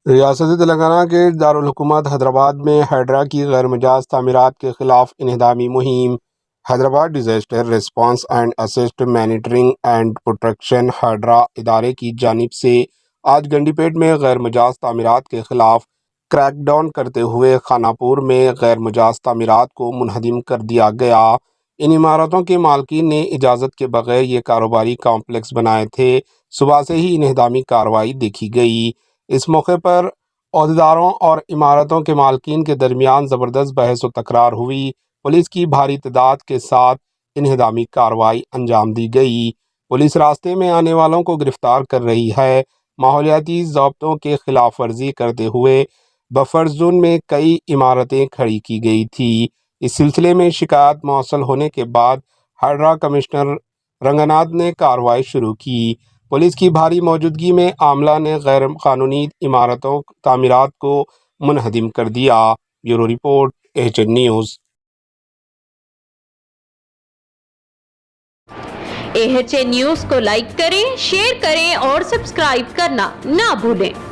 ریاست تلنگانہ کے دارالحکومت حیدرآباد میں ہائیڈرا کی غیر مجاز تعمیرات کے خلاف انہدامی مہم۔ Hyderabad disaster response and asset monitoring and protection HYDRAA ادارے کی جانب سے آج گنڈی پیٹ میں غیر مجاز تعمیرات کے خلاف کریک ڈاؤن کرتے ہوئے خانہ پور میں غیر مجاز تعمیرات کو منہدم کر دیا گیا۔ ان عمارتوں کے مالکین نے اجازت کے بغیر یہ کاروباری کمپلیکس بنائے تھے۔ صبح سے ہی انہدامی کارروائی دیکھی گئی۔ اس موقع پر عہدیداروں اور عمارتوں کے مالکین کے درمیان زبردست بحث و تکرار ہوئی۔ پولیس کی بھاری تعداد کے ساتھ انہدامی کارروائی انجام دی گئی۔ پولیس راستے میں آنے والوں کو گرفتار کر رہی ہے۔ ماحولیاتی ضابطوں کی خلاف ورزی کرتے ہوئے بفر زون میں کئی عمارتیں کھڑی کی گئی تھی۔ اس سلسلے میں شکایات موصول ہونے کے بعد ہائیڈرا کمشنر رنگناتھ نے کارروائی شروع کی۔ پولیس کی بھاری موجودگی میں عملہ نے غیر قانونی عمارتوں تعمیرات کو منہدم کر دیا۔ Bureau report AHN news. AHN news کو لائک کریں، شیئر کریں اور سبسکرائب کرنا نہ بھولیں۔